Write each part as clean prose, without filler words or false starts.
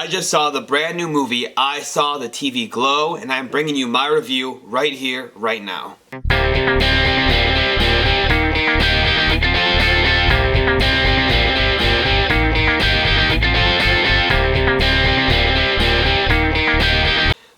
I just saw the brand new movie, I Saw the TV Glow, and I'm bringing you my review right here, right now.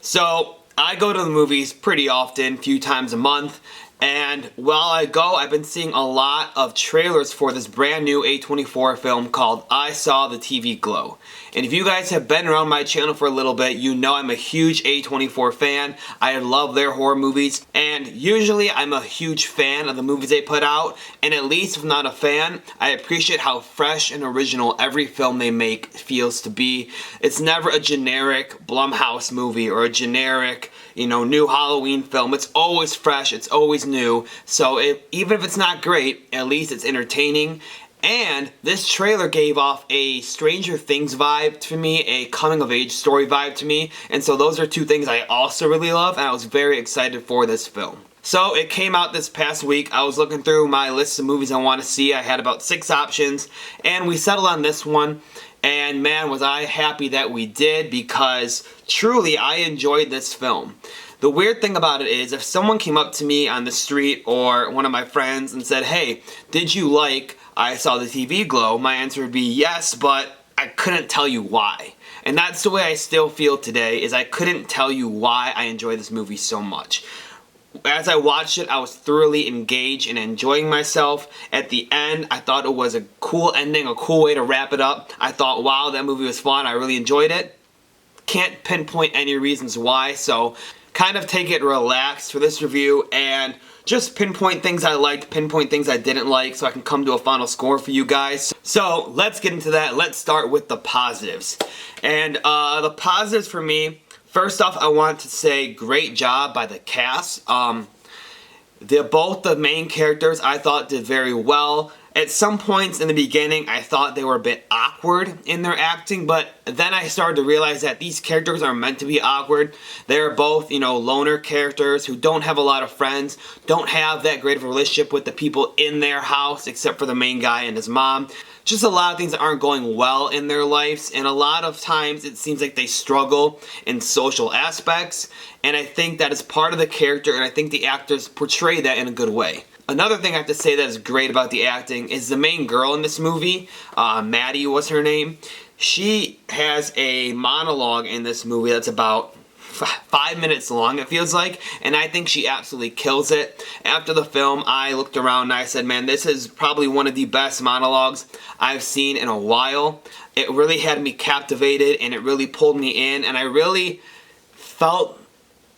So, I go to the movies pretty often, a few times a month, and while I go, I've been seeing a lot of trailers for this brand new A24 film called I Saw the TV Glow. And if you guys have been around my channel for a little bit, you know I'm a huge A24 fan. I love their horror movies, and usually I'm a huge fan of the movies they put out, and at least if not a fan, I appreciate how fresh and original every film they make feels to be. It's never a generic Blumhouse movie or a generic, new Halloween film. It's always fresh, it's always new, so even if it's not great, at least it's entertaining. And this trailer gave off a Stranger Things vibe to me, a coming-of-age story vibe to me, and so those are two things I also really love, and I was very excited for this film. So it came out this past week. I was looking through my list of movies I want to see. I had about 6 options, and we settled on this one. And man, was I happy that we did, because truly I enjoyed this film. The weird thing about it is, if someone came up to me on the street or one of my friends and said, "Hey, did you like I Saw the TV Glow?" my answer would be yes, but I couldn't tell you why. And that's the way I still feel today, is I couldn't tell you why I enjoy this movie so much. As I watched it, I was thoroughly engaged and enjoying myself. At the end, I thought it was a cool ending, a cool way to wrap it up. I thought, wow, that movie was fun. I really enjoyed it. Can't pinpoint any reasons why, so kind of take it relaxed for this review and just pinpoint things I liked, pinpoint things I didn't like, so I can come to a final score for you guys. So let's get into that. Let's start with the positives. And the positives for me, first off, I want to say great job by the cast. Both the main characters I thought did very well. At some points in the beginning, I thought they were a bit awkward in their acting, but then I started to realize that these characters are meant to be awkward. They're both, loner characters who don't have a lot of friends, don't have that great of a relationship with the people in their house, except for the main guy and his mom. Just a lot of things that aren't going well in their lives, and a lot of times it seems like they struggle in social aspects, and I think that is part of the character, and I think the actors portray that in a good way. Another thing I have to say that is great about the acting is the main girl in this movie, Maddie was her name. She has a monologue in this movie that's about 5 minutes long, it feels like, and I think she absolutely kills it. After the film, I looked around and I said, man, this is probably one of the best monologues I've seen in a while. It really had me captivated, and it really pulled me in, and I really felt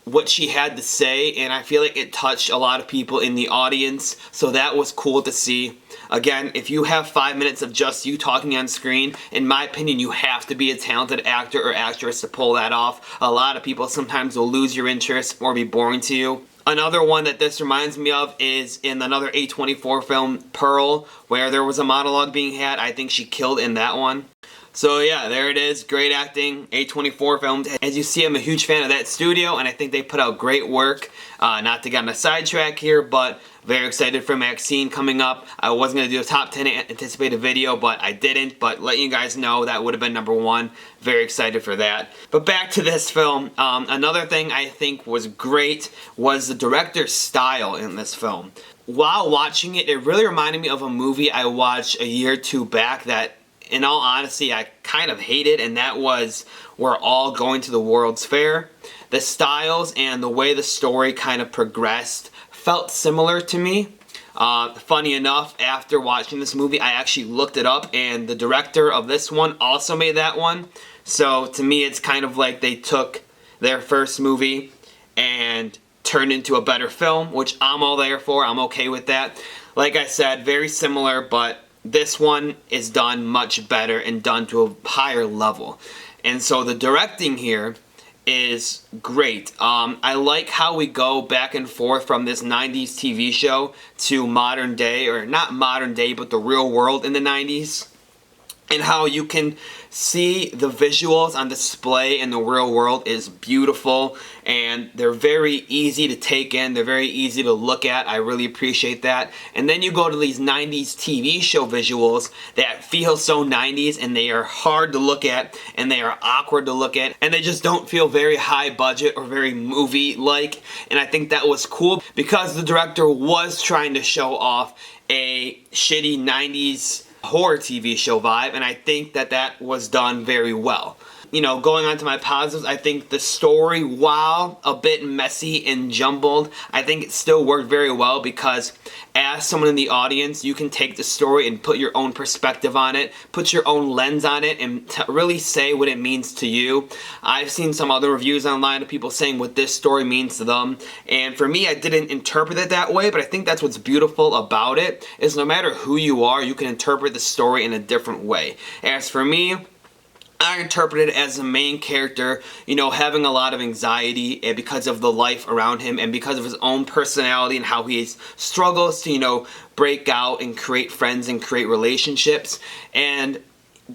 what she had to say, and I feel like it touched a lot of people in the audience, so that was cool to see. Again, if you have 5 minutes of just you talking on screen, in my opinion, you have to be a talented actor or actress to pull that off. A lot of people sometimes will lose your interest or be boring to you. Another one that this reminds me of is in another A24 film, Pearl, where there was a monologue being had. I think she killed in that one. So yeah, there it is. Great acting, A24 films. As you see, I'm a huge fan of that studio, and I think they put out great work. Not to get on a sidetrack here, but very excited for Maxine coming up. I wasn't going to do a top 10 anticipated video, but I didn't. But letting you guys know, that would have been number 1. Very excited for that. But back to this film. Another thing I think was great was the director's style in this film. While watching it, it really reminded me of a movie I watched a year or two back that, in all honesty, I kind of hated, and that was We're All Going to the World's Fair. The styles and the way the story kind of progressed felt similar to me. Funny enough, after watching this movie, I actually looked it up, and the director of this one also made that one. So to me, it's kind of like they took their first movie and turned into a better film, which I'm all there for. I'm okay with that. Like I said, very similar, but this one is done much better and done to a higher level. And so the directing here is great. I like how we go back and forth from this 90s TV show to modern day, or not modern day, but the real world in the 90s. and how you can see the visuals on display in the real world is beautiful, and they're very easy to take in, they're very easy to look at. I really appreciate that. And then you go to these 90s TV show visuals that feel so 90s, and they are hard to look at, and they are awkward to look at, and they just don't feel very high budget or very movie like. And I think that was cool because the director was trying to show off a shitty 90s horror TV show vibe, and I think that that was done very well. You know, going on to my positives, I think the story, while a bit messy and jumbled, I think it still worked very well because as someone in the audience, you can take the story and put your own perspective on it, put your own lens on it, and really say what it means to you. I've seen some other reviews online of people saying what this story means to them, and for me, I didn't interpret it that way, but I think that's what's beautiful about it, is no matter who you are, you can interpret the story in a different way. As for me, I interpret it as the main character, you know, having a lot of anxiety and because of the life around him and because of his own personality and how he struggles to, you know, break out and create friends and create relationships. And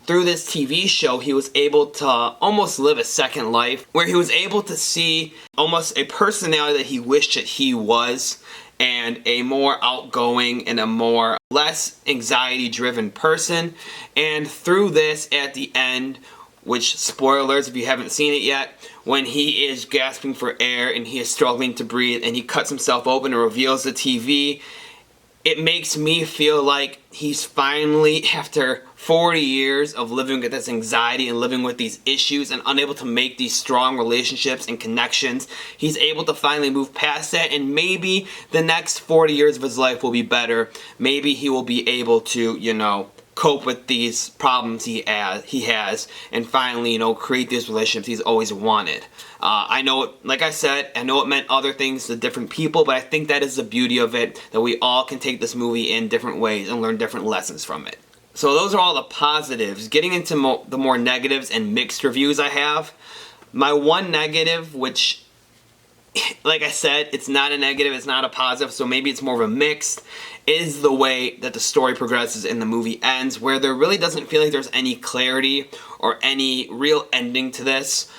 through this TV show, he was able to almost live a second life where he was able to see almost a personality that he wished that he was, and a more outgoing and a more less anxiety driven person. And through this, at the end, which, spoilers if you haven't seen it yet, when he is gasping for air and he is struggling to breathe and he cuts himself open and reveals the TV, it makes me feel like he's finally, after 40 years of living with this anxiety and living with these issues and unable to make these strong relationships and connections, he's able to finally move past that, and maybe the next 40 years of his life will be better. Maybe he will be able to, you know, cope with these problems he has and finally, you know, create these relationships he's always wanted. I know, like I said, I know it meant other things to different people, but I think that is the beauty of it, that we all can take this movie in different ways and learn different lessons from it. So those are all the positives. Getting into the more negatives and mixed reviews I have. My one negative, which, like I said, it's not a negative, it's not a positive, so maybe it's more of a mixed, is the way that the story progresses and the movie ends, where there really doesn't feel like there's any clarity or any real ending to this.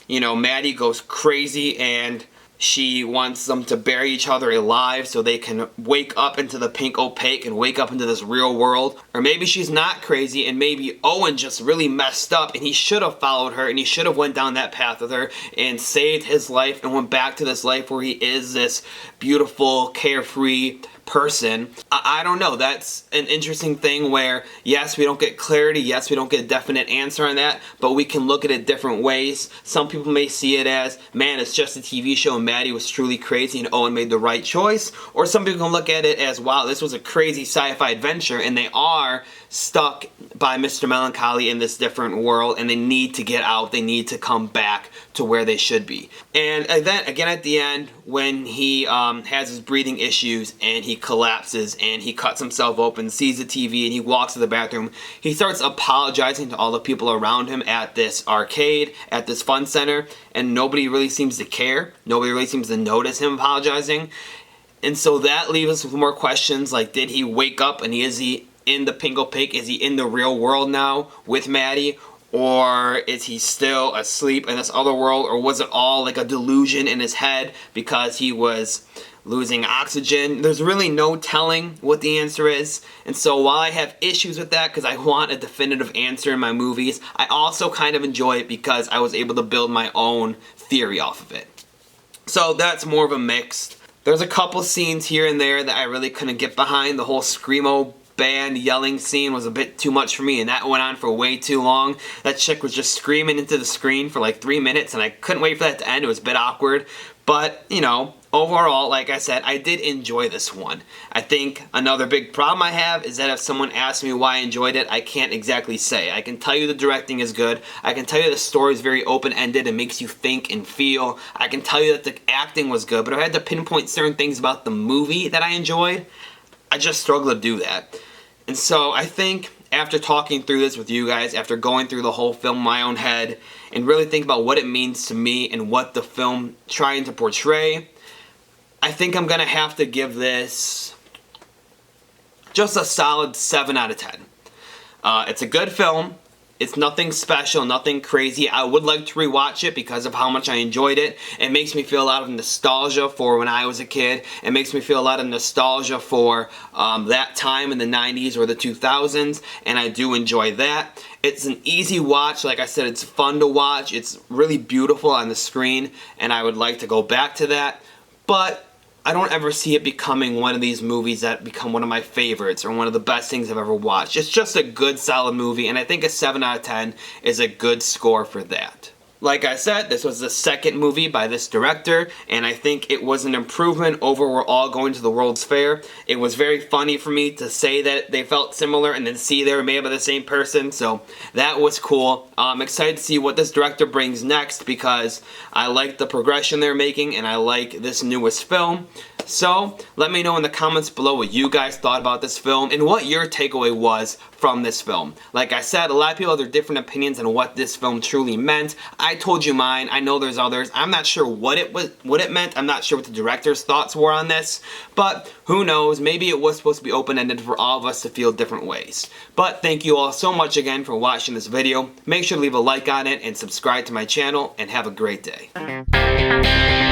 You know, Maddie goes crazy and she wants them to bury each other alive so they can wake up into the pink opaque and wake up into this real world. Or maybe she's not crazy and maybe Owen just really messed up and he should have followed her and he should have went down that path with her and saved his life and went back to this life where he is this beautiful, carefree person. I don't know. That's an interesting thing where, yes, we don't get clarity, yes, we don't get a definite answer on that, but we can look at it different ways. Some people may see it as, man, it's just a TV show and Maddie was truly crazy and Owen made the right choice. Or some people can look at it as, wow, this was a crazy sci-fi adventure and they are stuck by Mr. Melancholy in this different world and they need to get out, they need to come back to where they should be. And then again at the end, when he has his breathing issues and he collapses and he cuts himself open, sees the TV, and he walks to the bathroom, he starts apologizing to all the people around him at this arcade, at this fun center, and nobody really seems to care. Nobody really seems to notice him apologizing. And so that leaves us with more questions like, did he wake up and is he in the pink opaque? Is he in the real world now with Maddie? Or is he still asleep in this other world? Or was it all like a delusion in his head because he was losing oxygen? There's really no telling what the answer is. And so while I have issues with that because I want a definitive answer in my movies, I also kind of enjoy it because I was able to build my own theory off of it. So that's more of a mixed. There's a couple scenes here and there that I really couldn't get behind. The whole Screamo band yelling scene was a bit too much for me, and that went on for way too long. That chick was just screaming into the screen for like 3 minutes, and I couldn't wait for that to end. It was a bit awkward. But, you know, overall, like I said, I did enjoy this one. I think another big problem I have is that if someone asks me why I enjoyed it, I can't exactly say. I can tell you the directing is good. I can tell you the story is very open-ended and makes you think and feel. I can tell you that the acting was good, but if I had to pinpoint certain things about the movie that I enjoyed, I just struggle to do that. And so I think after talking through this with you guys, after going through the whole film in my own head, and really think about what it means to me and what the film trying to portray, I think I'm going to have to give this just a solid 7 out of 10. It's a good film. It's nothing special, nothing crazy. I would like to rewatch it because of how much I enjoyed it. It makes me feel a lot of nostalgia for when I was a kid. It makes me feel a lot of nostalgia for that time in the 90s or the 2000s, and I do enjoy that. It's an easy watch. Like I said, it's fun to watch. It's really beautiful on the screen, and I would like to go back to that. But I don't ever see it becoming one of these movies that become one of my favorites or one of the best things I've ever watched. It's just a good, solid movie, and I think a 7 out of 10 is a good score for that. Like I said, this was the second movie by this director, and I think it was an improvement over We're All Going to the World's Fair. It was very funny for me to say that they felt similar and then see they were made by the same person, so that was cool. I'm excited to see what this director brings next because I like the progression they're making and I like this newest film. So, let me know in the comments below what you guys thought about this film and what your takeaway was from this film. Like I said, a lot of people have their different opinions on what this film truly meant. I told you mine. I know there's others. I'm not sure what it meant. I'm not sure what the director's thoughts were on this. But who knows? Maybe it was supposed to be open-ended for all of us to feel different ways. But thank you all so much again for watching this video. Make sure to leave a like on it and subscribe to my channel and have a great day.